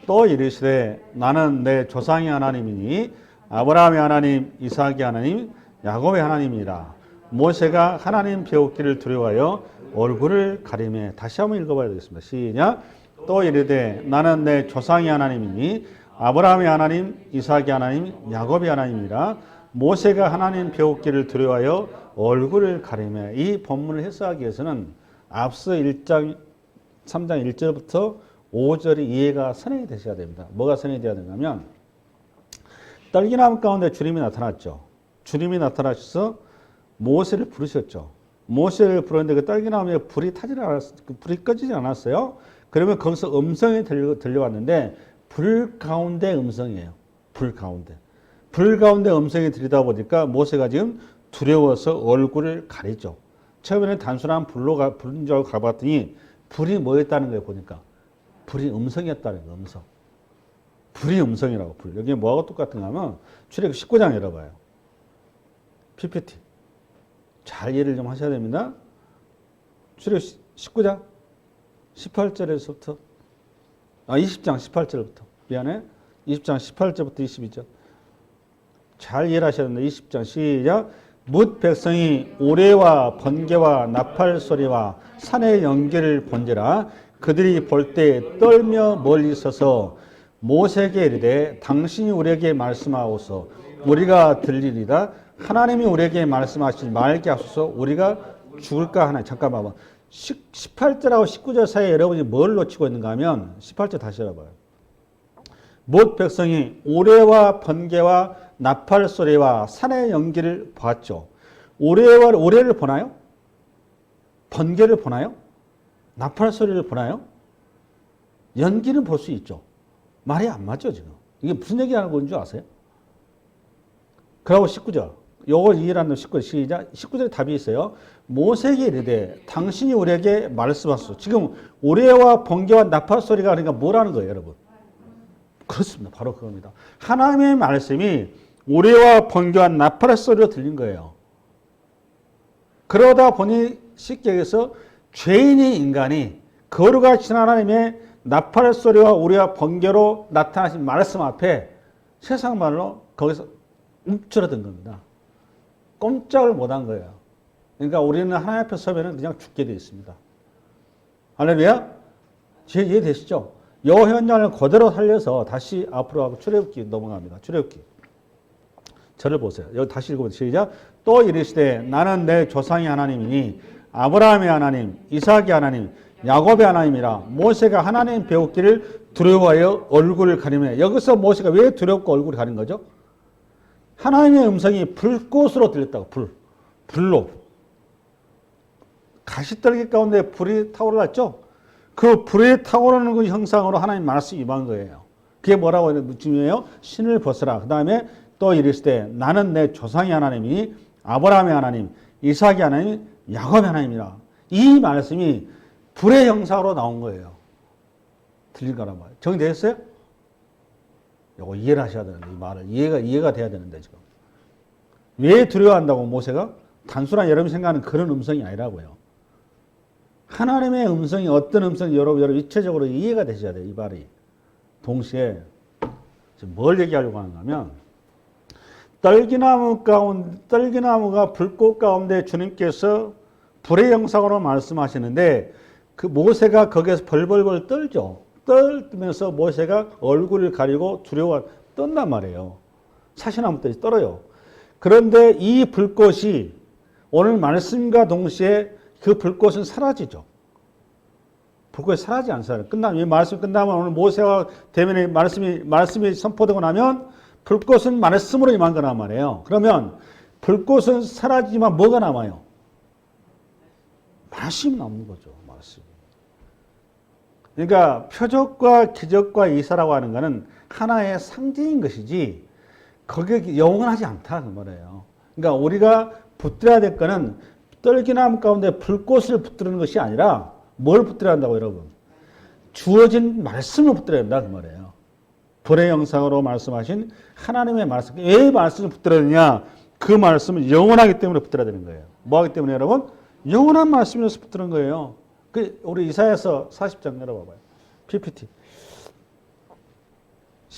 또 이르시되 나는 내 조상의 하나님이니 아브라함의 하나님, 이삭의 하나님, 야곱의 하나님이라. 모세가 하나님 배우기를 두려워하여 얼굴을 가리매. 다시 한번 읽어봐야 되겠습니다. 시작. 또 이르되 나는 내 조상의 하나님이니 아브라함의 하나님, 이삭의 하나님, 야곱의 하나님이라. 모세가 하나님 배우기를 두려워하여 얼굴을 가리매. 이 본문을 해석하기 위해서는 앞서 1장 3장 1절부터 5절이 이해가 선행이 되셔야 됩니다. 뭐가 선행이 되어야 되냐면 떨기나무 가운데 주님이 나타났죠. 주님이 나타나셔서 모세를 부르셨죠. 모세를 부르는데 그 떨기나무에 불이 불이 꺼지지 않았어요. 그러면 거기서 음성이 들려왔는데 불 가운데 음성이에요. 불 가운데. 불 가운데 음성이 들리다 보니까 모세가 지금 두려워서 얼굴을 가리죠. 처음에는 단순한 불인 줄 알고 가봤더니 불이 뭐였다는 거예요. 보니까 불이 음성이었다는 거예요. 음성. 불이 음성이라고. 불. 여기 뭐하고 똑같은가 하면 출애굽 19장 열어봐요. PPT. 잘 이해를 좀 하셔야 됩니다. 출애굽 19장 18절에서부터 20장 18절부터 미안해. 20장 18절부터 22절. 잘 이해를 하셔야 됩니다. 20장 시작. 뭇 백성이 오레와 번개와 나팔 소리와 산의 연기를 본지라 그들이 볼 때 떨며 멀리 서서 모세에게 이르되 당신이 우리에게 말씀하옵소서 우리가 들리리다. 하나님이 우리에게 말씀하시지 말게 하소서 우리가 죽을까 하나. 잠깐만 봐봐. 18절하고 19절 사이에 여러분이 뭘 놓치고 있는가 하면 18절 다시 열어봐요. 못 백성이 오레와 번개와 나팔 소리와 산의 연기를 보았죠. 오레를 보나요? 번개를 보나요? 나팔 소리를 보나요? 연기는 볼 수 있죠. 말이 안 맞죠 지금. 이게 무슨 얘기하는 건지 아세요? 그리고 19절. 요걸 이해하는 19절 시작. 19절에 답이 있어요. 모세에게 이르되 당신이 우리에게 말씀하소서. 지금 오레와 번개와 나팔 소리가 그러니까 뭐라는 거예요 여러분? 그렇습니다. 바로 그겁니다. 하나님의 말씀이 오레와 번개와 나팔 소리로 들린 거예요. 그러다 보니 쉽게 얘기해서 죄인이 인간이 거룩하신 하나님의 나팔 소리와 오레와 번개로 나타나신 말씀 앞에 세상 말로 거기서 움츠러든 겁니다. 꼼짝을 못한 거예요. 그러니까 우리는 하나님 앞에 서면 그냥 죽게 되어 있습니다. 할렐루야? 이해되시죠? 이 현장을 그대로 살려서 다시 앞으로 하고 출애굽기 넘어갑니다. 출애굽기. 저를 보세요. 여기 다시 읽어보세요. 시작. 또 이르시되 나는 내 조상의 하나님이니 아브라함의 하나님, 이삭의 하나님, 야곱의 하나님이라. 모세가 하나님 배우기를 두려워하여 얼굴을 가리매. 여기서 모세가 왜 두렵고 얼굴을 가린 거죠? 하나님의 음성이 불꽃으로 들렸다고. 불로. 가시떨기 가운데 불이 타오르었죠? 그 불이 타오르는 그 형상으로 하나님 말씀이 임한 거예요. 그게 뭐라고 중요해요? 신을 벗으라. 그 다음에 또 이르시되 나는 내 조상의 하나님이 아브라함의 하나님, 이삭의 하나님, 야곱의 하나님이라. 이 말씀이 불의 형상으로 나온 거예요. 들린 거란 말이에요. 정리되셨어요? 이거 이해를 하셔야 되는데 이 말을 이해가 돼야 되는데 지금 왜 두려워한다고 모세가? 단순한 여러분이 생각하는 그런 음성이 아니라고요. 하나님의 음성이 어떤 음성이 여러분 입체적으로 이해가 되셔야 돼요. 이 말이. 동시에 지금 뭘 얘기하려고 하는가 하면 떨기나무가 불꽃 가운데 주님께서 불의 형상으로 말씀하시는데 그 모세가 거기에서 벌벌벌 떨죠. 떨면서 모세가 얼굴을 가리고 두려워 떤단 말이에요. 사시나무 떼지 떨어요. 그런데 이 불꽃이 오늘 말씀과 동시에 그 불꽃은 사라지죠. 불꽃이 사라지지 않아요. 이 말씀 끝나면 오늘 모세와 대면에 말씀이 선포되고 나면 불꽃은 말씀으로 임한 거란 말이에요. 그러면 불꽃은 사라지지만 뭐가 남아요? 말씀이 남는 거죠. 말씀. 그러니까 표적과 기적과 이사라고 하는 것은 하나의 상징인 것이지 거기에 영원하지 않다 그 말이에요. 그러니까 우리가 붙들어야 될 거는 떨기나무 가운데 불꽃을 붙드는 것이 아니라 뭘 붙들어야 한다고 여러분? 주어진 말씀을 붙들어야 한다 그 말이에요. 불의 형상으로 말씀하신 하나님의 말씀. 왜 말씀을 붙들어야 되냐? 그 말씀은 영원하기 때문에 붙들어야 되는 거예요. 뭐 하기 때문에 여러분? 영원한 말씀이어서 붙드는 거예요. 우리 이사야서 40장 열어봐봐요. PPT.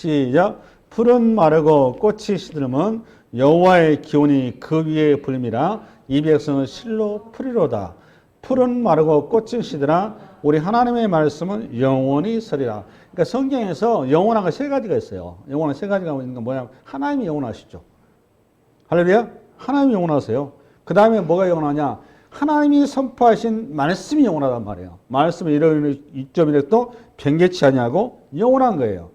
시작. 풀은 마르고 꽃이 시들면 여호와의 기운이 그 위에 불미라. 이 백성은 실로 풀이로다. 풀은 마르고 꽃은 시들아 우리 하나님의 말씀은 영원히 서리라. 그러니까 성경에서 영원한 거 세 가지가 있어요. 영원한 세 가지가 있는 건 뭐냐면 하나님이 영원하시죠. 할렐루야. 하나님이 영원하세요. 그 다음에 뭐가 영원하냐? 하나님이 선포하신 말씀이 영원하단 말이에요. 말씀은 이런 이점이라도 변개치 아니하고 영원한 거예요.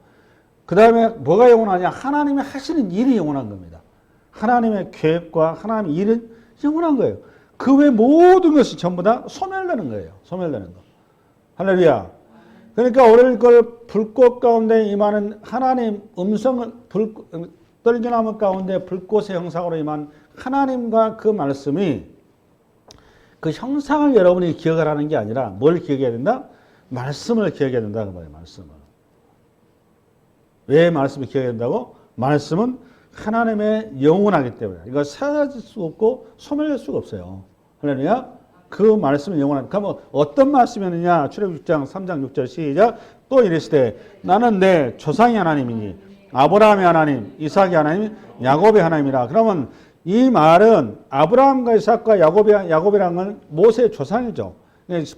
그 다음에 뭐가 영원하냐? 하나님이 하시는 일이 영원한 겁니다. 하나님의 계획과 하나님의 일은 영원한 거예요. 그 외 모든 것이 전부 다 소멸되는 거예요. 소멸되는 거. 할렐루야. 그러니까 오늘 그 불꽃 가운데 임하는 하나님 음성을 떨겨나무 가운데 불꽃의 형상으로 임한 하나님과 그 말씀이 그 형상을 여러분이 기억하라는 게 아니라 뭘 기억해야 된다? 말씀을 기억해야 된다. 그 말이에요. 말씀을. 왜 말씀을 기억해야 된다고? 말씀은 하나님의 영원하기 때문에 이거 사라질 수가 없고 소멸될 수가 없어요. 할렐루야. 그 말씀은 영원하다. 그러면 어떤 말씀이었느냐? 출애굽기 6장 3장 6절 시작. 또 이르시되 나는 내 조상의 하나님이니 아브라함의 하나님, 이삭의 하나님, 야곱의 하나님이라. 그러면 이 말은 아브라함과 이삭과 야곱이라는 건 모세의 조상이죠.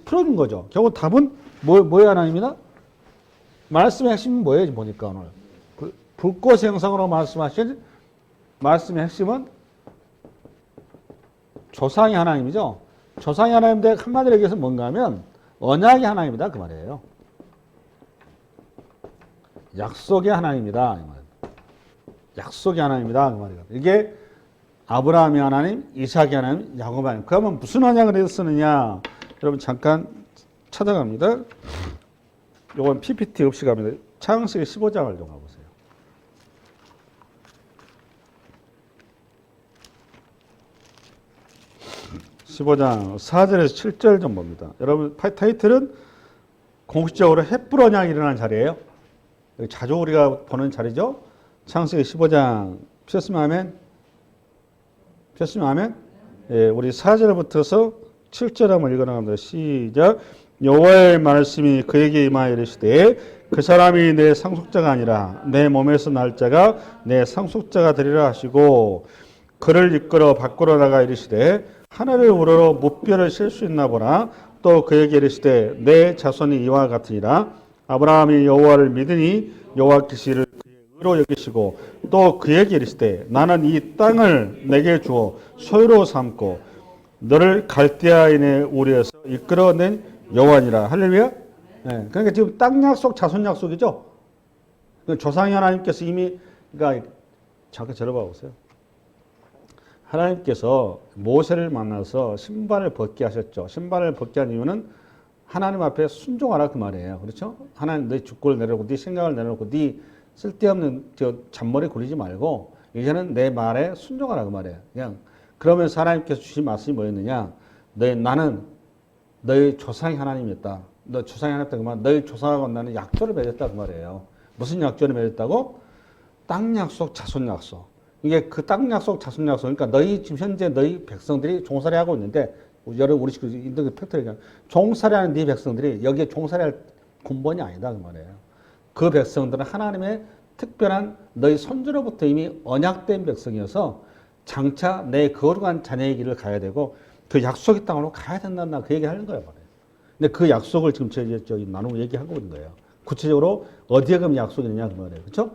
풀어준 거죠. 결국 답은 뭐의 하나님이다? 말씀의 핵심은 뭐예요? 보니까 오늘 불꽃의 형상으로 말씀하신 말씀의 핵심은 조상의 하나님이죠. 조상의 하나님인데 한마디로 얘기해서 뭔가 하면 언약의 하나님이다 그 말이에요. 약속의 하나님이다. 약속의 하나님이다 그 말이에요. 이게 아브라함의 하나님, 이삭의 하나님, 야곱의 하나님. 그러면 무슨 언약을 해서 쓰느냐? 여러분 잠깐 찾아갑니다. 요건 PPT 없이 갑니다. 창세기 15장을 좀 가보세요. 15장 4절에서 7절 좀 봅니다. 여러분 타이틀은 공식적으로 햇불 언약이 일어난 자리예요. 자주 우리가 보는 자리죠. 창세기 15장 폈으면 아멘. 폈으면 아멘. 예, 우리 4절부터서 7절 한번 읽어나갑니다. 시작. 여호와의 말씀이 그에게 임하여 이르시되 그 사람이 내 상속자가 아니라 내 몸에서 날 자가 내 상속자가 되리라 하시고 그를 이끌어 밖으로 나가 이르시되 하늘을 우러러 무뼈를 실 수 있나 보라. 또 그에게 이르시되 내 자손이 이와 같으니라. 아브라함이 여호와를 믿으니 여호와께서 이를 그의 의로 여기시고 또 그에게 이르시되 나는 이 땅을 내게 주어 소유로 삼고 너를 갈대아인의 우리에서 이끌어낸 여호와니라. 할렐루야. 네, 그러니까 지금 땅 약속, 자손 약속이죠. 조상의 하나님께서 이미 그러니까 잠깐 들어봐 보세요. 하나님께서 모세를 만나서 신발을 벗게 하셨죠. 신발을 벗게 한 이유는 하나님 앞에 순종하라 그 말이에요. 그렇죠? 하나님 네 주권을 내려놓고 네 생각을 내려놓고 네 쓸데없는 잔머리 굴리지 말고 이제는 내 말에 순종하라 그 말이에요. 그냥 그러면서 하나님께서 주신 말씀이 뭐였느냐? 나는 너희 조상의 하나님이었다. 너 조상이 하나님이었다 그 말. 너희 조상하고 나는 약조를 맺었다 그 말이에요. 무슨 약조를 맺었다고? 땅 약속, 자손 약속. 이게 그 땅 약속, 자손 약속. 그러니까 너희 지금 현재 너희 백성들이 종살이 하고 있는데 여러분 우리 인도 팩트리가 종살이하는 네 백성들이 여기에 종살이할 군번이 아니다 그 말이에요. 그 백성들은 하나님의 특별한 너희 손주로부터 이미 언약된 백성이어서 장차 내 거룩한 자녀의 길을 가야 되고 그 약속의 땅으로 가야 된다 그 얘기 하는 거예요. 근데 그 약속을 지금 저희 나누고 얘기하고 있는 거예요. 구체적으로 어디에 가면 약속이 있느냐 그 말이에요. 그렇죠?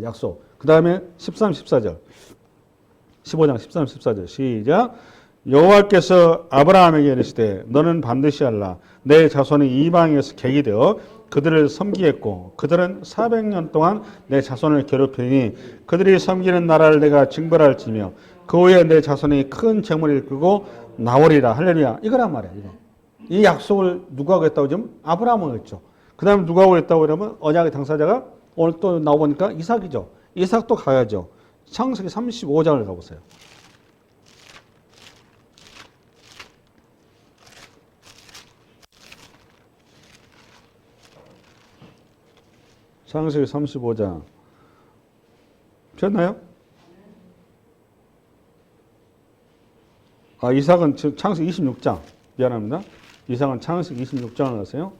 약속. 그 다음에 13, 14절. 15장 13, 14절. 시작. 여호와께서 아브라함에게 이르시되 너는 반드시 알라. 내 자손이 이방에서 객이 되어 그들을 섬기겠고 그들은 400년 동안 내 자손을 괴롭히니 그들이 섬기는 나라를 내가 징벌할지며 그 후에 내 자손이 큰 재물을 이끌고 나오리라. 할렐루야. 이거란 말이에요. 이거. 이 약속을 누가 하겠다고 지금 아브라함은 했죠. 그 다음에 누가 하겠다고 그러면 언약의 당사자가 오늘 또 나오보니까 이삭이죠. 이삭도 가야죠. 창세기 35장을 가보세요. 창세기 35장. 폈나요? 이삭은 지금 창세기 26장. 미안합니다. 이삭은 창세기 26장을 하세요.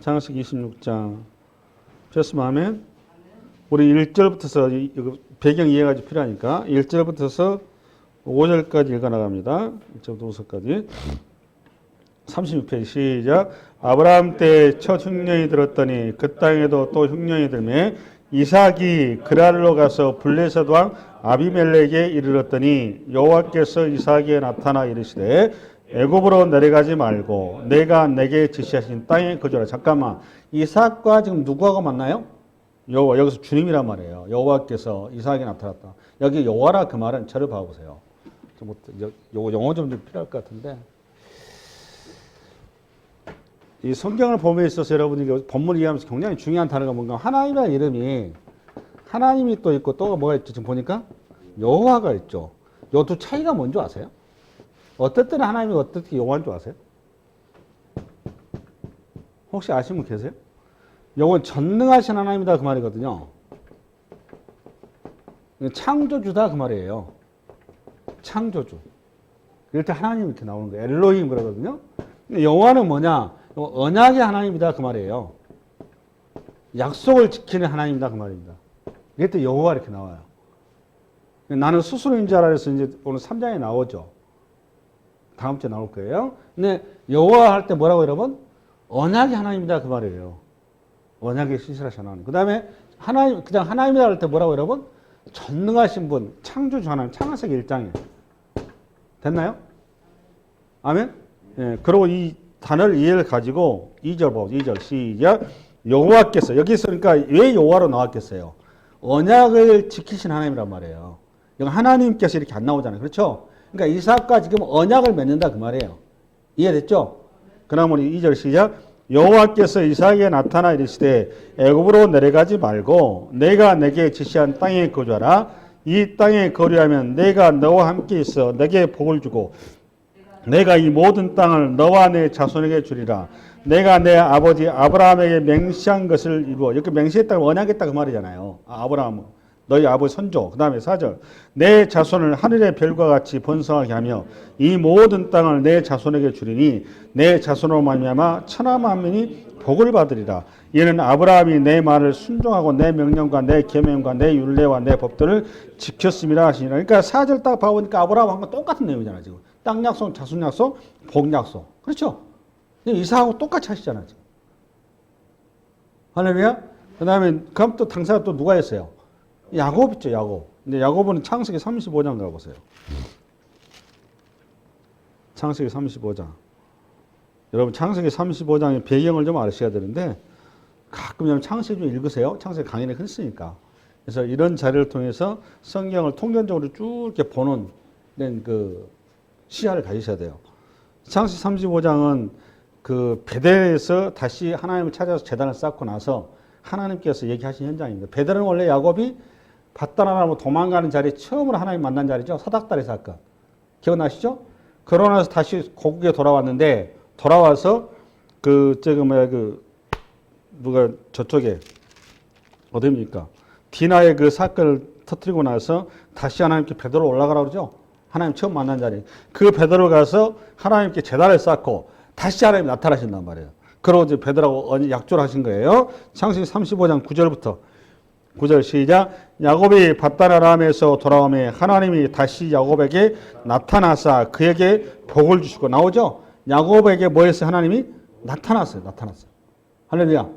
창세기 26장 됐으면 하면 우리 1절부터서 배경 이해가 필요하니까 1절부터서 5절까지 읽어 나갑니다. 1절부터 5절까지. 36페이지 시작. 아브라함 때 첫 흉년이 들었더니 그 땅에도 또 흉년이 들매 이삭이 그랄로 가서 블레셋 왕 아비멜렉에 이르렀더니 여호와께서 이삭에게 나타나 이르시되 애굽으로 내려가지 말고 내가 내게 지시하신 땅에 거주하라. 잠깐만, 이삭과 지금 누구하고 만나요? 여호와. 여기서 주님이란 말이에요. 여호와께서 이삭에게 나타났다. 여기 여호와라 그 말은 저를 봐보세요. 요거 영어 좀 필요할 것 같은데, 이 성경을 봄에 있어서 여러분이 본문을 이해하면서 굉장히 중요한 단어가 뭔가, 하나님의 이름이 하나님이 또 있고 또 뭐가 있죠? 지금 보니까 여호와가 있죠. 요 두 차이가 뭔지 아세요? 어떨 때는 하나님이 어떨 때 여호와인 줄 아세요? 혹시 아시는 분 계세요? 요건 전능하신 하나님이다 그 말이거든요. 창조주다 그 말이에요. 창조주. 이럴 때 하나님 이렇게 나오는 거예요. 엘로힘 그러거든요. 여호와는 뭐냐? 언약의 하나님이다 그 말이에요. 약속을 지키는 하나님이다 그 말입니다. 이럴 때 여호와 이렇게 나와요. 나는 스스로인 줄 알아서 이제 오늘 3장에 나오죠. 다음 주에 나올 거예요. 근데 여호와 할 때 뭐라고 여러분? 언약의 하나님이다 그 말이에요. 언약의 신실하신 하나님. 그 다음에 하나님, 그냥 하나님이라 할 때 뭐라고 여러분? 전능하신 분, 창조주 하나님, 창세기 1장에. 됐나요? 아멘? 예, 그리고 이 단어를 이해를 가지고 2절 보고 2절 시작. 여호와께서, 여기서 그러니까 왜 여호와로 나왔겠어요? 언약을 지키신 하나님이란 말이에요. 여기 하나님께서 이렇게 안 나오잖아요. 그렇죠? 그러니까 이삭과 지금 언약을 맺는다 그 말이에요. 이해됐죠? 그럼 우리 2절 시작. 여호와께서 이삭에게 나타나 이르시되 애굽으로 내려가지 말고 내가 내게 지시한 땅에 거주하라. 이 땅에 거류하면 내가 너와 함께 있어 내게 복을 주고 내가 이 모든 땅을 너와 내 자손에게 주리라. 내가 내 아버지 아브라함에게 맹세한 것을 이루어. 이렇게 맹세했다고 언약했다 그 말이잖아요. 아브라함 너희 아버지 선조. 그 다음에 4절. 내 자손을 하늘의 별과 같이 번성하게 하며 이 모든 땅을 내 자손에게 주리니 내 자손으로 말미암아 천하 만민이 복을 받으리라. 이는 아브라함이 내 말을 순종하고 내 명령과 내 계명과 내 율례와 내 법들을 지켰음이라 하시니라. 그러니까 4절 딱 봐보니까 아브라함한 건 똑같은 내용이잖아요. 지금 땅 약속, 자손 약속, 복 약속. 그렇죠? 이삭하고 똑같이 하시잖아요. 지금. 할렐루야. 그 다음에 그럼 또 당사가 또 누가 했어요? 야곱 있죠, 야곱. 근데 야곱은 창세기 35장 가보세요. 창세기 35장. 여러분, 창세기 35장의 배경을 좀 아셔야 되는데, 가끔 여러분 창세기 좀 읽으세요. 창세기 강의는 했으니까. 그래서 이런 자료를 통해서 성경을 통전적으로 쭉 이렇게 보는 그 시야를 가지셔야 돼요. 창세기 35장은 그 베델에서 다시 하나님을 찾아서 제단을 쌓고 나서 하나님께서 얘기하신 현장입니다. 베델은 원래 야곱이 밧다나라로 도망가는 자리 처음으로 하나님 만난 자리죠. 사닥다리 사건. 기억나시죠? 그러고 나서 다시 고국에 돌아왔는데 돌아와서 누가 저쪽에 어디입니까? 디나의 그 사건을 터뜨리고 나서 다시 하나님께 베드로 올라가라고 그러죠. 하나님 처음 만난 자리. 그 베드로 가서 하나님께 제단을 쌓고 다시 하나님 나타나신단 말이에요. 그러고 이제 베드로하고 약조를 하신 거예요. 창세기 35장 9절부터 9절 시작. 야곱이 밧다나람에서 돌아오매 하나님이 다시 야곱에게 나타나사 그에게 복을 주시고. 나오죠? 야곱에게 뭐 했어요? 하나님이 나타났어요. 할렐루야.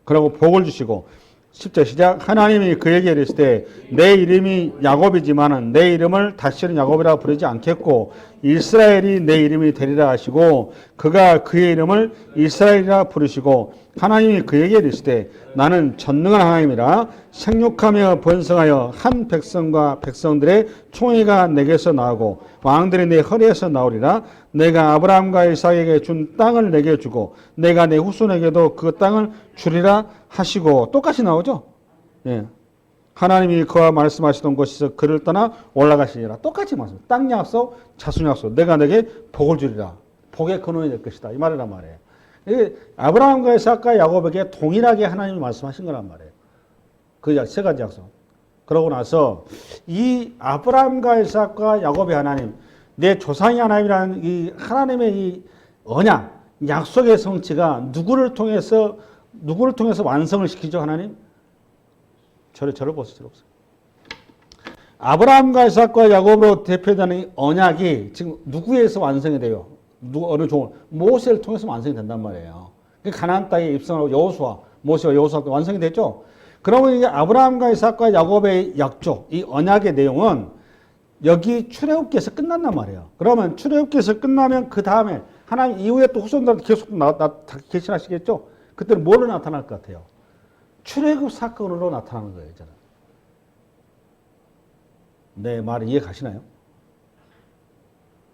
그러고 복을 주시고. 10절 시작. 하나님이 그에게 이르시되 내 이름이 야곱이지만은 내 이름을 다시는 야곱이라 부르지 않겠고 이스라엘이 내 이름이 되리라 하시고 그가 그의 이름을 이스라엘이라 부르시고 하나님이 그에게 이르시되 나는 전능한 하나님이라 생육하며 번성하여 한 백성과 백성들의 총회가 내게서 나오고 왕들이 내 허리에서 나오리라. 내가 아브라함과 이삭에게 준 땅을 내게 주고 내가 내 후손에게도 그 땅을 주리라 하시고. 똑같이 나오죠? 예. 하나님이 그와 말씀하시던 곳에서 그를 떠나 올라가시니라. 똑같이 말씀합니다. 땅 약속, 자손 약속. 내가 내게 복을 주리라. 복의 근원이 될 것이다. 이 말이란 말이에요. 이게 아브라함과 이삭과 야곱에게 동일하게 하나님이 말씀하신 거란 말이에요. 그 세 가지 약속. 그러고 나서 이 아브라함과 이삭과 야곱의 하나님, 내 조상의 하나님이라는 이 하나님의 이 언약, 약속의 성취가 누구를 통해서 누구를 통해서 완성을 시키죠, 하나님? 저를 보세요. 아브라함과 이삭과 야곱으로 대표되는 언약이 지금 누구에서 완성이 돼요? 어느 종을? 모세를 통해서 완성이 된단 말이에요. 가나안 땅에 입성하고 여호수아, 모세와 여호수아 완성이 됐죠? 그러면 이게 아브라함과 이삭과 야곱의 약조, 이 언약의 내용은 여기 출애굽기에서 끝난단 말이에요. 그러면 출애굽기에서 끝나면 그 다음에 하나님 이후에 또 후손들한테 계속 계시하시겠죠? 그때는 뭐로 나타날 것 같아요? 출애굽 사건으로 나타나는 거예요, 저는. 내 말이 이해 가시나요?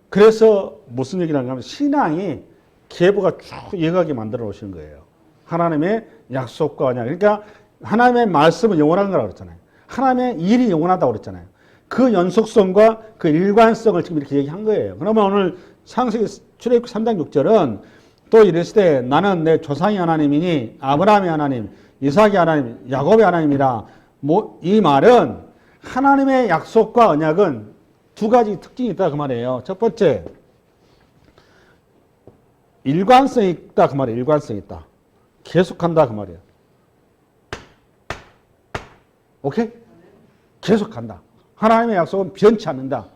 그래서 무슨 얘기를 하냐면 신앙이 계보가 쭉 이어가게 만들어 놓으시는 거예요. 하나님의 약속과 언약. 그러니까 하나님의 말씀은 영원한 거라고 그랬잖아요. 하나님의 일이 영원하다고 그랬잖아요. 그 연속성과 그 일관성을 지금 이렇게 얘기한 거예요. 그러면 오늘 창세기 출애굽기 3장 6절은 또 이르시되 나는 내 조상의 하나님이니 아브라함의 하나님, 이삭의 하나님, 야곱의 하나님이라. 이 말은 하나님의 약속과 언약은 두 가지 특징이 있다 그 말이에요. 첫 번째, 일관성이 있다 그 말이에요. 일관성이 있다. 계속한다 그 말이에요. 오케이? 계속한다. 하나님의 약속은 변치 않는다.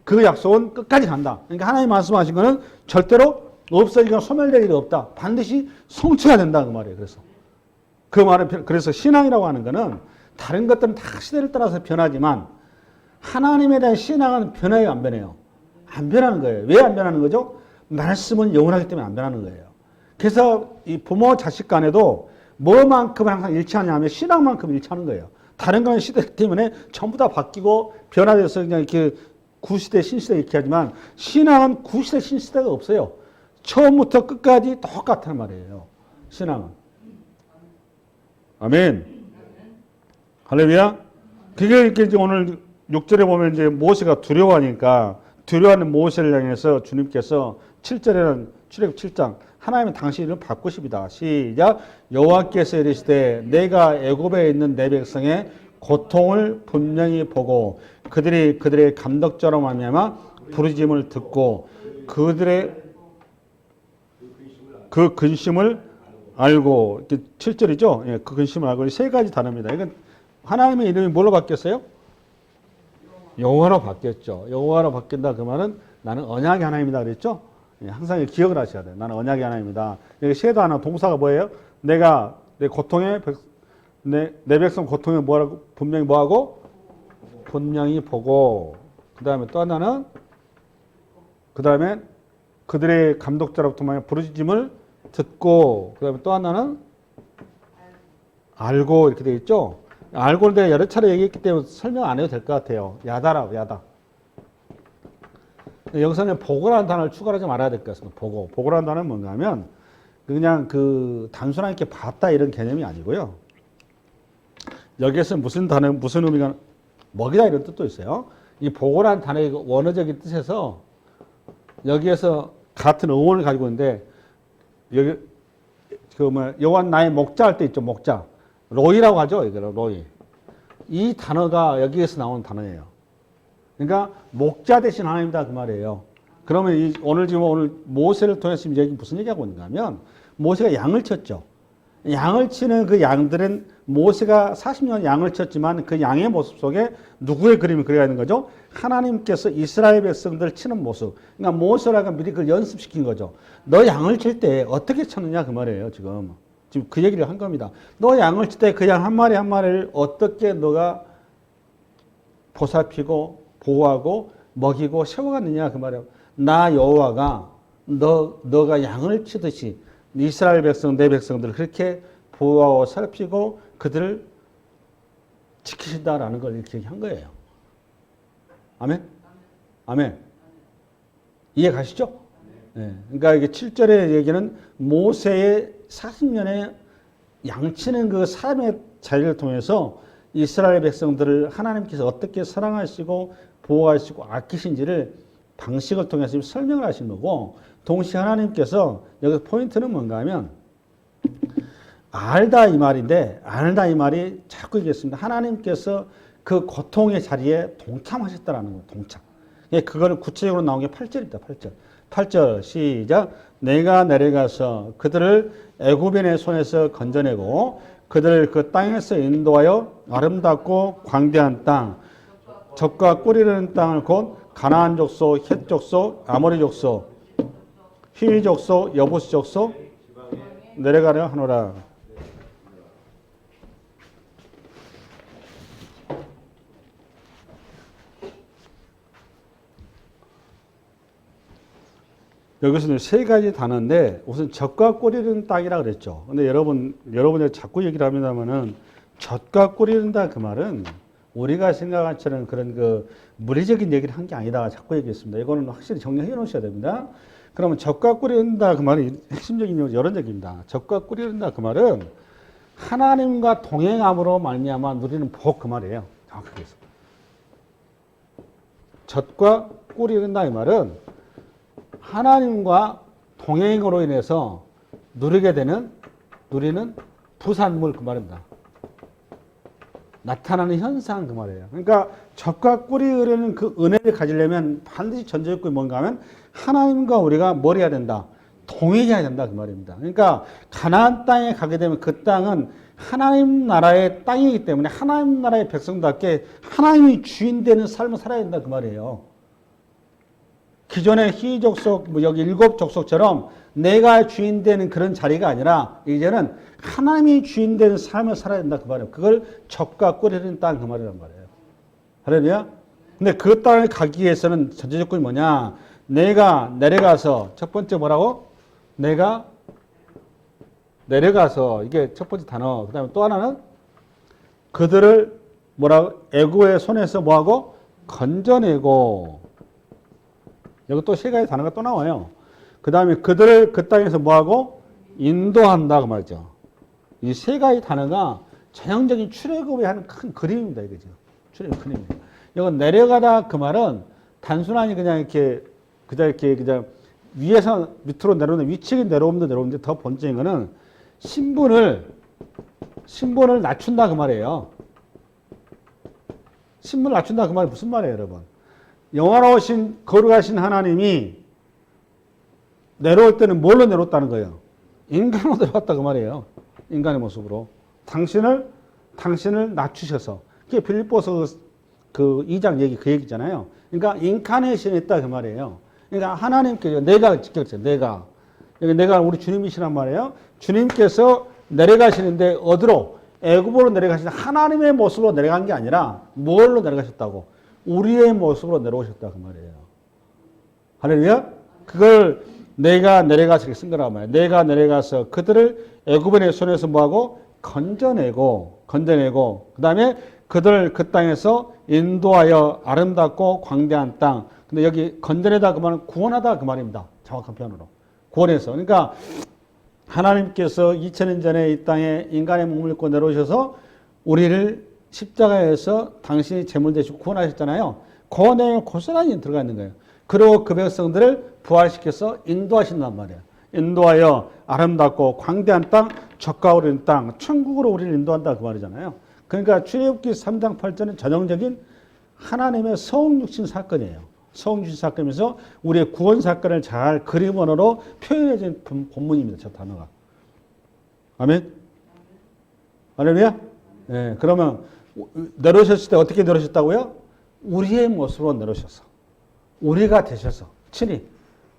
그 약속은 끝까지 간다. 그러니까 하나님 말씀하신 거는 절대로 없어지거나 소멸될 일이 없다. 반드시 성취가 된다 그 말이에요. 그래서 그 말은 그래서 신앙이라고 하는 거는 다른 것들은 다 시대를 따라서 변하지만 하나님에 대한 신앙은 변해요, 안 변해요? 안 변하는 거예요. 왜 안 변하는 거죠? 말씀은 영원하기 때문에 안 변하는 거예요. 그래서 이 부모 자식 간에도 뭐만큼 항상 일치하냐면 신앙만큼 일치하는 거예요. 다른 건 시대 때문에 전부 다 바뀌고 변화돼서 그냥 이렇게 구시대 신시대 이렇게 하지만 신앙은 구시대 신시대가 없어요. 처음부터 끝까지 똑같은 말이에요. 신앙은. 아멘. 할렐루야. 그게 이렇게 이제 오늘 6절에 보면 이제 모세가 두려워하니까 두려워하는 모세를 향해서 주님께서 7절에는 출애굽 7장 하나님은 당신을 바꾸십니다. 시작. 여호와께서 이르시되 내가 애굽에 있는 내 백성의 고통을 분명히 보고 그들의 감독자로 말미암아 부르짖음을 듣고 그들의 그 근심을 알고 7절이죠. 예, 그 근심을 알고 세 가지 단어입니다. 이건 하나님의 이름이 뭘로 바뀌었어요? 여호와로 바뀌었죠. 여호와로 바뀐다 그 말은 나는 언약의 하나님이다 그랬죠. 예, 항상 기억을 하셔야 돼요. 나는 언약의 하나님이다. 여기 세 단어 동사가 뭐예요? 내가 내 고통에 내 백성 고통에 뭐라고 분명히 뭐하고 분명히 보고 그 다음에 또 하나는 그 다음에 그들의 감독자로부터 만약 부르짖음을 듣고 그 다음에 또 하나는 알고 이렇게 되어 있죠. 알고는 내가 여러 차례 얘기했기 때문에 설명 안 해도 될 것 같아요. 야다라고 야다. 여기서는 보고라는 단어를 추가하지 말아야 될 것 같습니다. 보고라는 단어는 뭔가 하면 그냥 그 단순하게 이렇게 봤다 이런 개념이 아니고요. 여기에서 무슨 단어, 무슨 의미가 먹이다 이런 뜻도 있어요. 이 보고라는 단어의 원어적인 뜻에서 여기에서 같은 어원을 가지고 있는데 여기 여호와 나의 목자 할 때 있죠. 목자. 로이라고 하죠. 이거 로이. 이 단어가 여기에서 나온 단어예요. 그러니까 목자 대신 하나님이다 그 말이에요. 그러면 오늘 모세를 통해서 지금 여기 무슨 얘기하고 있는가 하면 모세가 양을 쳤죠. 양을 치는 그 양들은 모세가 40년 양을 쳤지만 그 양의 모습 속에 누구의 그림이 그려야 하는 거죠? 하나님께서 이스라엘 백성들을 치는 모습. 그러니까 모세라가 미리 그걸 연습시킨 거죠. 너 양을 칠 때 어떻게 쳤느냐 그 말이에요. 지금 그 얘기를 한 겁니다. 너 양을 칠 때 그 양 한 마리 한 마리를 어떻게 너가 보살피고 보호하고 먹이고 세워갔느냐 그 말이에요. 나 여호와가 너가 양을 치듯이 이스라엘 백성 내 백성들을 그렇게 보호하고 살피고 그들을 지키신다라는 걸 이렇게 한 거예요. 아멘? 아멘. 이해 가시죠? 네. 그러니까 이게 7절의 얘기는 모세의 40년의 양치는 그 삶의 자리를 통해서 이스라엘 백성들을 하나님께서 어떻게 사랑하시고 보호하시고 아끼신지를 방식을 통해서 설명을 하신 거고 동시에 하나님께서 여기서 포인트는 뭔가 하면 알다 이 말인데 알다 이 말이 자꾸 얘기했습니다. 하나님께서 그 고통의 자리에 동참하셨다라는 거예요. 동참. 그거를 구체적으로 나온 게 8절입니다. 8절. 8절 시작. 내가 내려가서 그들을 애굽인의 손에서 건져내고 그들을 그 땅에서 인도하여 아름답고 광대한 땅, 젖과 꿀이 흐르는 땅을 곧 가나안 족속, 헷 족속, 아모리 족속, 히위 족속, 여부스 족속 내려가려 하노라. 여기서는 세 가지 단어인데 우선 젖과 꿀이 흐르는 땅이라 그랬죠. 근데 여러분이 자꾸 얘기를 합니다만은 젖과 꿀이 흐른다 그 말은 우리가 생각한 처럼 그런 그 물리적인 얘기를 한 게 아니다. 자꾸 얘기했습니다. 이거는 확실히 정리해 놓으셔야 됩니다. 그러면 젖과 꿀이 흐른다 그 말은 핵심적인 이런 얘기입니다. 젖과 꿀이 흐른다 그 말은 하나님과 동행함으로 말미암아 누리는 복 그 말이에요. 정확하게 해서. 젖과 꿀이 흐른다 이 말은 하나님과 동행으로 인해서 누리는 부산물 그 말입니다. 나타나는 현상 그 말이에요. 그러니까 젖과 꿀이 흐르는 그 은혜를 가지려면 반드시 전제조건이 뭔가 하면 하나님과 우리가 뭘 해야 된다? 동행해야 된다 그 말입니다. 그러니까 가나안 땅에 가게 되면 그 땅은 하나님 나라의 땅이기 때문에 하나님 나라의 백성답게 하나님이 주인 되는 삶을 살아야 된다 그 말이에요. 기존의 히위 족속, 여기 일곱 족속처럼 내가 주인 되는 그런 자리가 아니라 이제는 하나님이 주인 되는 삶을 살아야 된다 그 말이에요. 그걸 젖과 꿀이 흐르는 땅 그 말이란 말이에요. 할렐루야? 근데 그 땅에 가기 위해서는 전제 조건이 뭐냐? 내가 내려가서 첫 번째 뭐라고? 내가 내려가서 이게 첫 번째 단어. 그다음에 또 하나는 그들을 뭐라고? 애굽의 손에서 뭐하고? 건져내고. 여기 또 세 가지 단어가 또 나와요. 그 다음에 그들을 그 땅에서 뭐하고? 인도한다 그 말이죠. 이 세 가지 단어가 전형적인 출애굽의 한 큰 그림입니다. 이거죠. 출애굽 그림입니다. 이건 내려가다 그 말은 단순하게 그냥 그냥 위에서 밑으로 내려오는 위치에 내려오는데 더 본질인 거는 신분을 낮춘다 그 말이에요. 신분을 낮춘다 그 말이 무슨 말이에요, 여러분? 영원하신 거룩하신 하나님이 내려올 때는 뭘로 내려왔다는 거예요? 인간으로 내려왔다 그 말이에요. 인간의 모습으로. 당신을 낮추셔서. 그게 빌립보서 그 2장 얘기 그 얘기잖아요. 그러니까 인카네이션 했다 그 말이에요. 그러니까 하나님께서 내가 직결했어요. 내가 우리 주님이시란 말이에요. 주님께서 내려가시는데 어디로? 애굽으로 내려가시는 하나님의 모습으로 내려간 게 아니라 뭘로 내려가셨다고? 우리의 모습으로 내려오셨다 그 말이에요. 할렐루야? 그걸 내가 내려가서 쓴 거란 말이에요. 내가 내려가서 그들을 애굽인의 손에서 뭐하고? 건져내고 그 다음에 그들을 그 땅에서 인도하여 아름답고 광대한 땅. 근데 여기 건져내다 그 말은 구원하다 그 말입니다. 정확한 표현으로. 구원해서. 그러니까 하나님께서 2000년 전에 이 땅에 인간의 몸을 입고 내려오셔서 우리를 십자가에서 당신이 제물 되시고 구원하셨잖아요. 그 내용이 고스란히 들어가 있는 거예요. 그리고 그 백성들을 부활시켜서 인도하신단 말이에요. 인도하여 아름답고 광대한 땅, 젖과 흐르는 땅, 천국으로 우리를 인도한다 그 말이잖아요. 그러니까 출애굽기 3장 8절은 전형적인 하나님의 성육신 사건이에요. 성육신 사건이면서 우리의 구원 사건을 잘 그림 언어로 표현해준 본문입니다. 저 단어가. 아멘? 할렐루야? 네, 그러면 내려오셨을 때 어떻게 내려오셨다고요? 우리의 모습으로 내려오셔서 우리가 되셔서 친히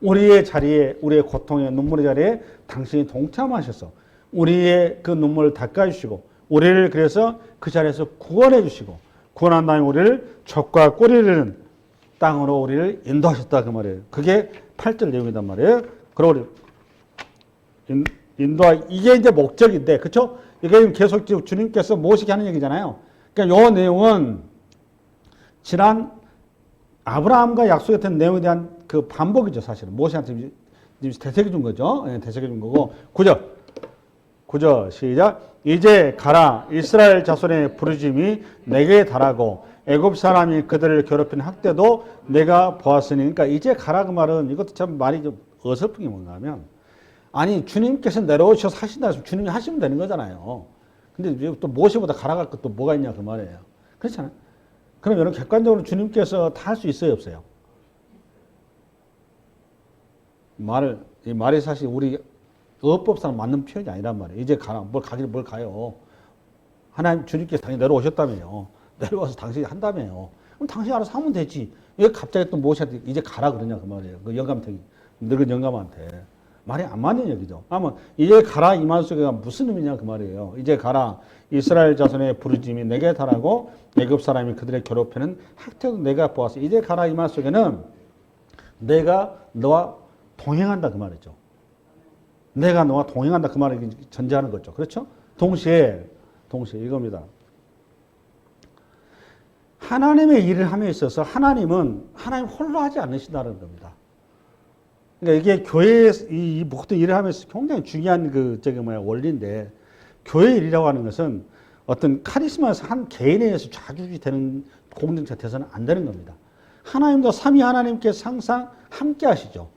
우리의 자리에 우리의 고통의 눈물의 자리에 당신이 동참하셔서 우리의 그 눈물을 닦아주시고 우리를 그래서 그 자리에서 구원해 주시고 구원한 다음에 우리를 젖과 꿀이 흐르는 땅으로 우리를 인도하셨다 그 말이에요. 그게 8절 내용이란 말이에요. 그리고 이게 이제 목적인데 그렇죠? 이게 계속 주님께서 모시게 하는 얘기잖아요. 그러니까 이 내용은 지난 아브라함과 약속했던 내용에 대한 그 반복이죠, 사실은. 모세한테 대책해 준 거죠. 네, 대책해 준 거고. 9절 시작. 이제 가라. 이스라엘 자손의 부르짐이 내게 달하고 애굽 사람이 그들을 괴롭힌 학대도 내가 보았으니. 그러니까 이제 가라 그 말은 이것도 참 말이 좀 어설픈 게 뭔가 하면 아니 주님께서 내려오셔서 하신다 해서 주님이 하시면 되는 거잖아요. 근데 또 모세보다 가라갈 것도 뭐가 있냐 그 말이에요. 그렇잖아요. 그럼 여러분 객관적으로 주님께서 다 할 수 있어요 없어요? 이 말이 사실 우리 어법상 맞는 표현이 아니란 말이에요. 이제 가라. 뭘 가요. 하나님 주님께서 당연히 내려오셨다며요. 내려와서 당신이 한다며요. 그럼 당신이 알아서 하면 되지. 왜 갑자기 또 모셔한테 이제 가라 그러냐 그 말이에요. 그 영감탱이. 늙은 영감한테. 말이 안 맞는 얘기죠. 아마 이제 가라 이 말 속에 무슨 의미냐 그 말이에요. 이제 가라. 이스라엘 자손의 부르짖음이 내게 달하고 애굽 사람이 그들의 괴롭히는 학태도 내가 보았어. 이제 가라 이 말 속에는 내가 너와 동행한다 그 말이죠. 내가 너와 동행한다 그 말을 전제하는 거죠. 그렇죠? 동시에 이겁니다. 하나님의 일을 함에 있어서 하나님 홀로 하지 않으신다는 겁니다. 그러니까 이게 교회의 이 모든 일을 하면서 굉장히 중요한 원리인데, 교회 일이라고 하는 것은 어떤 카리스마에서 한 개인에 의해서 좌지우지 되는 공동체가 돼서는 안 되는 겁니다. 하나님도 삼위 하나님께서 항상 함께 하시죠.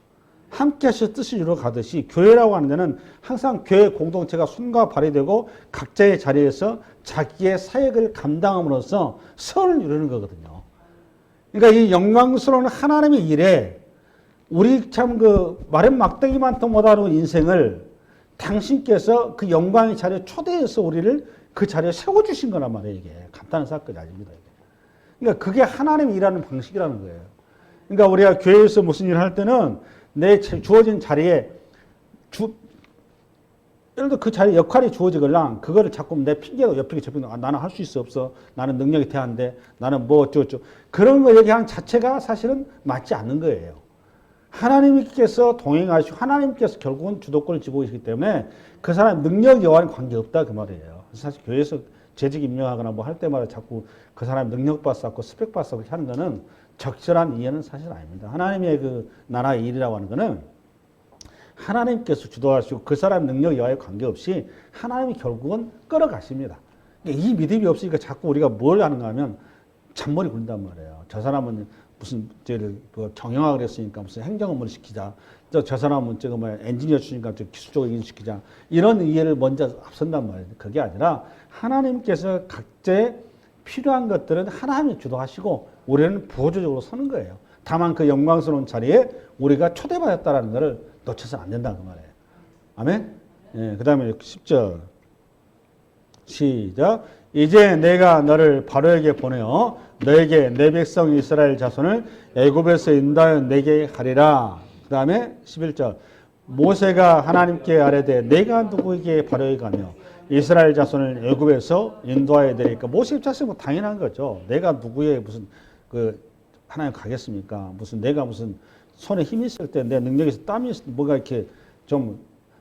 함께 하셔서 뜻을 이루어 가듯이 교회라고 하는 데는 항상 교회 공동체가 손과 발이 되고 각자의 자리에서 자기의 사역을 감당함으로써 선을 이루는 거거든요. 그러니까 이 영광스러운 하나님의 일에 우리 참 마른 막대기만큼 못하는 인생을 당신께서 그 영광의 자리에 초대해서 우리를 그 자리에 세워주신 거란 말이에요. 이게 간단한 사건이 아닙니다. 이게. 그러니까 그게 하나님이 일하는 방식이라는 거예요. 그러니까 우리가 교회에서 무슨 일을 할 때는 내 주어진 자리에 예를 들어 그 자리에 역할이 주어지걸랑 그거를 자꾸 내 핑계로 옆에 접히는 나는 할 수 있어 없어. 나는 능력이 대한데 나는 뭐 어쩌고 그런 거 얘기하는 자체가 사실은 맞지 않는 거예요. 하나님께서 동행하시고 하나님께서 결국은 주도권을 쥐고 계시기 때문에 그 사람 능력 여하는 관계없다 그 말이에요. 사실 교회에서 재직 임명하거나 뭐 할 때마다 자꾸 그 사람 능력 받았고 스펙 받았고 하는 거는 적절한 이해는 사실 아닙니다. 하나님의 그 나라의 일이라고 하는 거는 하나님께서 주도하시고 그 사람 능력 여하에 관계없이 하나님이 결국은 끌어가십니다. 이 믿음이 없으니까 자꾸 우리가 뭘 하는가 하면 잔머리 굴린단 말이에요. 저 사람은 무슨 경영학을 했으니까 무슨 행정 업무를 시키자. 저 사람은 엔지니어 출신이니까 기술적으로 일 시키자. 이런 이해를 먼저 앞선단 말이에요. 그게 아니라 하나님께서 각자의 필요한 것들은 하나님이 주도하시고 우리는 부호조적으로 서는 거예요. 다만 그 영광스러운 자리에 우리가 초대받았다는 것을 놓쳐서는 안 된다 그 말이에요. 아멘? 예, 그 다음에 10절 시작. 이제 내가 너를 바로에게 보내어 너에게 내 백성 이스라엘 자손을 애굽에서 인도하여 내게 하리라. 그 다음에 11절 모세가 하나님께 아뢰되 내가 누구에게 바로에 가며 이스라엘 자손을 애굽에서 인도하여 되니까 모세 입장에서 뭐 당연한 거죠. 내가 누구의 무슨 하나님 가겠습니까? 내가 무슨 손에 힘이 있을 때 내 능력이 있을 때 땀이 있을 때 뭐가 이렇게 좀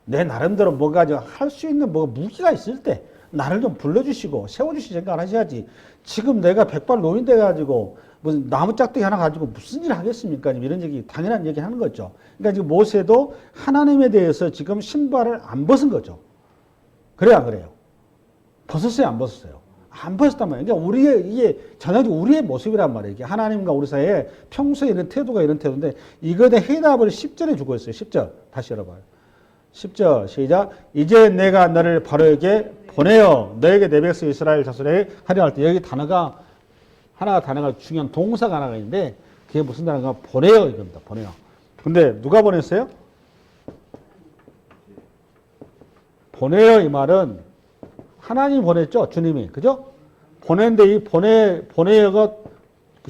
내 나름대로 뭐가 할 수 있는 뭐가 무기가 있을 때 나를 좀 불러주시고 세워주시 생각을 하셔야지. 지금 내가 백발 노인 돼가지고 무슨 나무짝대기 하나 가지고 무슨 일을 하겠습니까? 이런 얘기 당연한 얘기 하는 거죠. 그러니까 지금 모세도 하나님에 대해서 지금 신발을 안 벗은 거죠. 그래요, 안 그래요? 벗었어요, 안 벗었어요? 안 벗었단 말이에요. 그러니까 이게 전형적으로 우리의 모습이란 말이에요. 이게 하나님과 우리 사이에 평소에 이런 태도가 이런 태도인데 이거에 대한 해답을 10절에 주고 있어요. 10절. 다시 열어봐요. 10절 시작. 이제 내가 너를 바로에게 보내어 너에게 내 백성 이스라엘 자손에게 하려 할 때 여기 단어가 중요한 동사가 하나가 있는데 그게 무슨 단어가 보내어 이겁니다. 보내어. 근데 누가 보냈어요? 보내어 이 말은 하나님이 보냈죠. 주님이. 그죠? 보냈는데 이 보내어가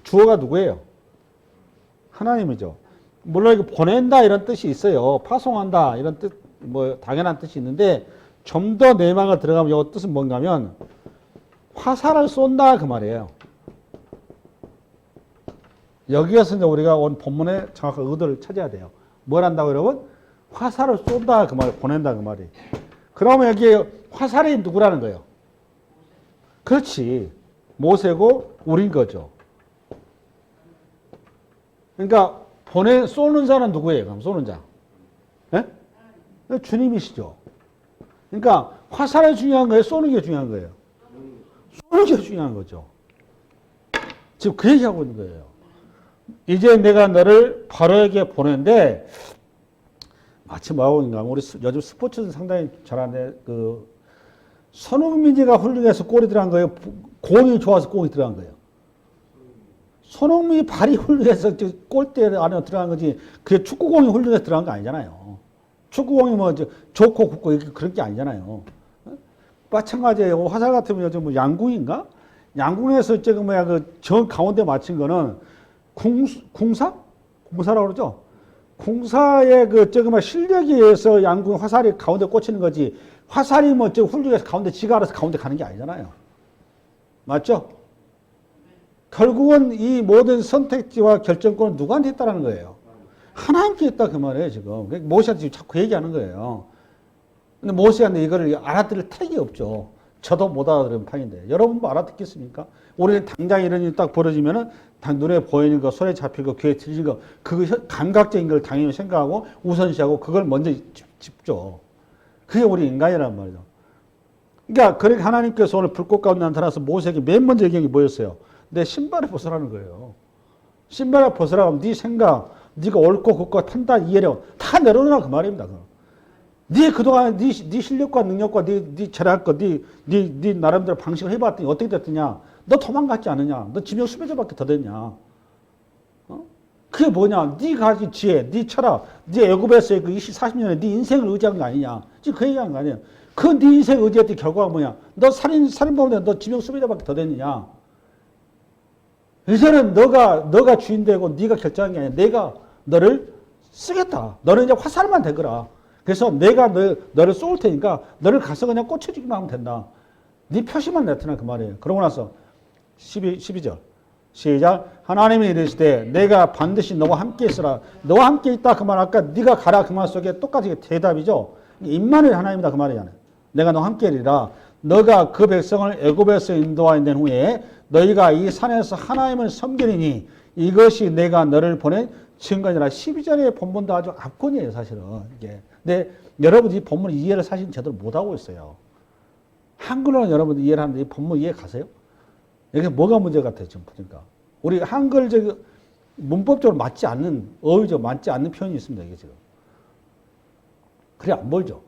주어가 누구예요? 하나님이죠. 물론 이거 보낸다 이런 뜻이 있어요. 파송한다 이런 뜻, 당연한 뜻이 있는데 좀 더 내막을 들어가면 이 뜻은 뭔가 하면 화살을 쏜다 그 말이에요. 여기에서 이제 우리가 온 본문의 정확한 의도를 찾아야 돼요. 뭘 한다고 여러분? 화살을 쏜다 그 말, 보낸다 그 말이. 그러면 여기에 화살이 누구라는 거예요? 그렇지. 모세고 우린 거죠. 그러니까 쏘는 자는 누구예요? 그럼 쏘는 자. 네? 주님이시죠. 그러니까 화살이 중요한 거예요? 쏘는 게 중요한 거예요? 쏘는 게 중요한 거죠. 지금 그 얘기하고 있는 거예요. 이제 내가 너를 바로에게 보내는데 마치 뭐하고 있는가 하면 우리 요즘 스포츠는 상당히 잘하는데 손흥민이가 훌륭해서 골이 들어간 거예요? 공이 좋아서 골이 들어간 거예요? 손흥민이 발이 훌륭해서 골대 안에 들어간 거지. 그게 축구공이 훌륭해서 들어간 거 아니잖아요. 축구공이 뭐 좋고 굵고 그런 게 아니잖아요. 마찬가지예요. 화살 같으면 요즘 뭐 양궁인가? 양궁에서 저거 뭐야 정 가운데 맞힌 거는 궁사? 궁사라고 그러죠. 궁사의 저거 뭐 실력에 의해서 양궁 화살이 가운데 꽂히는 거지. 화살이 뭐 훌륭해서 가운데 지가 알아서 가운데 가는 게 아니잖아요. 맞죠? 결국은 이 모든 선택지와 결정권은 누구한테 있다는 거예요? 하나님께 있다 그 말이에요 지금. 모세한테 지금 자꾸 얘기하는 거예요. 근데 모세한테 이거를 알아들을 타격이 없죠. 저도 못 알아들은 판인데 여러분 뭐 알아듣겠습니까? 우리는 당장 이런 일이 딱 벌어지면은 눈에 보이는 거, 손에 잡히고 귀에 들리는 거, 그거 감각적인 걸 당연히 생각하고 우선시하고 그걸 먼저 짚죠. 그게 우리 인간이란 말이죠. 그러니까 그렇게 하나님께서 오늘 불꽃 가운데 나타나서 모세에게 맨 먼저 얘기한 게 뭐였어요? 내 신발을 벗으라는 거예요. 신발을 벗으라고 네 생각, 네가 옳고 그렇고 판단, 이해력 다 내려놓으라 그 말입니다. 네 그동안 네 실력과 능력과 네 잘할거 네 나름대로 방식을 해봤더니 어떻게 됐더냐? 너 도망갔지 않느냐? 너 지명 수배자밖에 더 됐냐? 그게 뭐냐? 네 가진 지혜, 네 철학, 네 애굽에서의 그 40년에 네 인생을 의지한 거 아니냐? 지금 그 얘기한 거 아니에요. 그 네 인생 의지했던 결과가 뭐냐? 너 살인범인데 너 지명 수배자밖에 더 됐느냐? 이제는 너가 주인 되고 네가 결정한 게 아니야. 내가 너를 쓰겠다. 너는 이제 화살만 대거라. 그래서 내가 너를 쏠 테니까 너를 가서 그냥 꽂혀주기만 하면 된다. 네 표시만 나타나 그 말이에요. 그러고 나서 12절 시작. 하나님이 이르시되 내가 반드시 너와 함께 있으라. 너와 함께 있다 그 말 아까 네가 가라 그 말 속에 똑같이 대답이죠. 임마누엘 하나님이다 그 말이잖아요. 내가 너와 함께 이르라. 너가 그 백성을 애굽에서 인도하여 후에 너희가 이 산에서 하나님을 섬기리니 이것이 내가 너를 보낸 증거니라. 12절의 본문도 아주 압권이에요 사실은. 이게. 근데 여러분 이 본문 이해를 사실 제대로 못하고 있어요. 한글로는 여러분 이해를 하는데 이 본문 이해 가세요? 이게 뭐가 문제 같아요 지금 보니까. 우리 한글적 문법적으로 맞지 않는 어휘적 맞지 않는 표현이 있습니다 이게 지금. 그래 안 보이죠?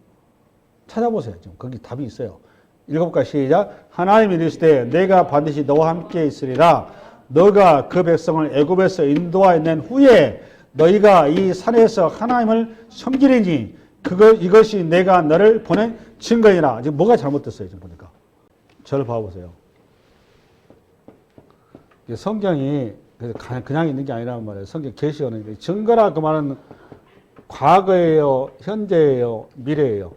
찾아보세요 지금 거기 답이 있어요. 읽어볼까 시작. 하나님이 이르시되 내가 반드시 너와 함께 있으리라. 너가 그 백성을 애굽에서 인도하여 낸 후에 너희가 이 산에서 하나님을 섬기리니 이것이 내가 너를 보낸 증거이라. 지금 뭐가 잘못됐어요 지금 보니까. 저를 봐보세요. 성경이 그냥 있는 게 아니란 말이에요. 성경 계시어는 증거라 그 말은 과거예요, 현재예요, 미래예요.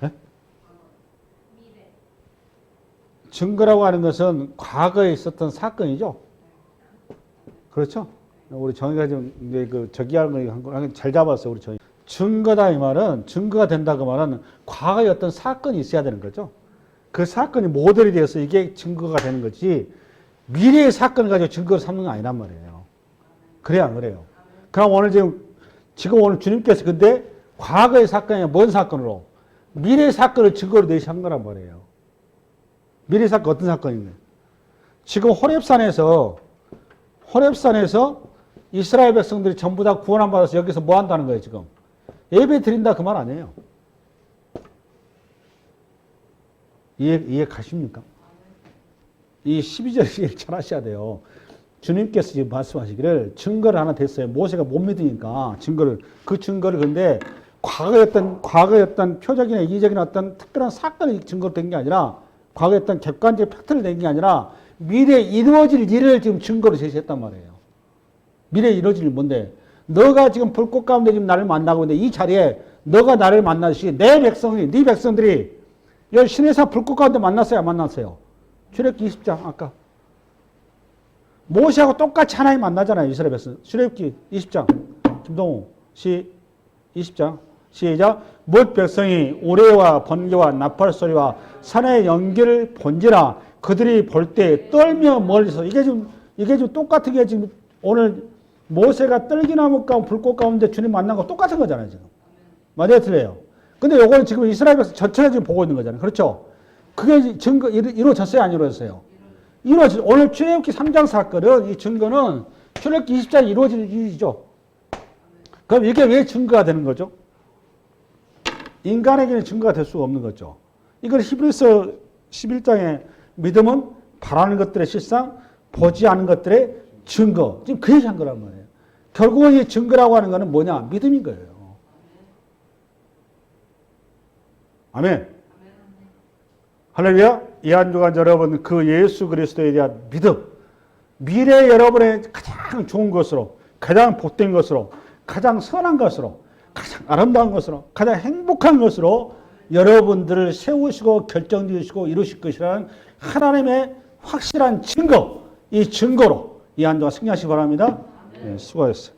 네? 증거라고 하는 것은 과거에 있었던 사건이죠. 그렇죠? 우리 정의가 좀 이제 저기하는 거 잘 잡았어요, 우리 정의. 증거다 이 말은 증거가 된다 그 말은 과거에 어떤 사건이 있어야 되는 거죠. 그 사건이 모델이 되어서 이게 증거가 되는 거지. 미래의 사건을 가지고 증거를 삼는 건 아니란 말이에요. 그래야 안 그래요. 그럼 오늘 지금 오늘 주님께서 근데 과거의 사건이 뭔 사건으로? 미래의 사건을 증거로 내시한 거란 말이에요. 미래의 사건 어떤 사건인가요? 지금 호렙산에서 이스라엘 백성들이 전부 다 구원 받아서 여기서 뭐 한다는 거예요, 지금? 예배 드린다 그 말 아니에요. 이해 가십니까? 이 12절 이해를 잘 하셔야 돼요. 주님께서 지금 말씀하시기를 증거를 하나 됐어요. 모세가 못 믿으니까 그 증거를 근데 과거의 어떤 표적이나 이기적인 어떤 특별한 사건이 증거로 된 게 아니라 과거의 어떤 객관적 팩트를 낸 게 아니라 미래에 이루어질 일을 지금 증거로 제시했단 말이에요. 미래에 이루어질 일 뭔데? 너가 지금 불꽃 가운데 지금 나를 만나고 있는데 이 자리에 너가 나를 만나듯이 네 백성들이 여기 시내산 불꽃 가운데 만났어요? 안 만났어요? 출애굽기 20장 아까 모세하고 똑같이 하나님 만나잖아요. 이스라엘 백성. 출애굽기 20장 김동우 20장 시작. 못 백성이 우레와 번개와 나팔 소리와 산의 연기를 본지라 그들이 볼 때 떨며 멀리서 이게 좀 똑같은 게 지금 오늘 모세가 떨기나무 가운데 불꽃 가운데 주님 만난 거 똑같은 거잖아요 지금. 맞아요, 틀려요. 근데 요거는 지금 이스라엘 백성 전체가 지금 보고 있는 거잖아요. 그렇죠? 그게 증거 이루어졌어요, 안 이루어졌어요? 오늘 출애굽기 3장 사건은 이 증거는 출애굽기 20장에 이루어질 일이죠. 그럼 이게 왜 증거가 되는 거죠? 인간에게는 증거가 될 수가 없는 거죠. 이걸 히브리서 11장에 믿음은 바라는 것들의 실상, 보지 않은 것들의 증거. 지금 그 얘기한 거란 말이에요. 결국은 이 증거라고 하는 것은 뭐냐? 믿음인 거예요. 아멘. 할렐루야. 이 한 주간 여러분 그 예수 그리스도에 대한 믿음, 미래 여러분의 가장 좋은 것으로, 가장 복된 것으로, 가장 선한 것으로, 가장 아름다운 것으로, 가장 행복한 것으로 여러분들을 세우시고 결정지으시고 이루실 것이라는 하나님의 확실한 증거, 이 증거로 이 한 주간 승리하시기 바랍니다. 네, 수고하셨어요.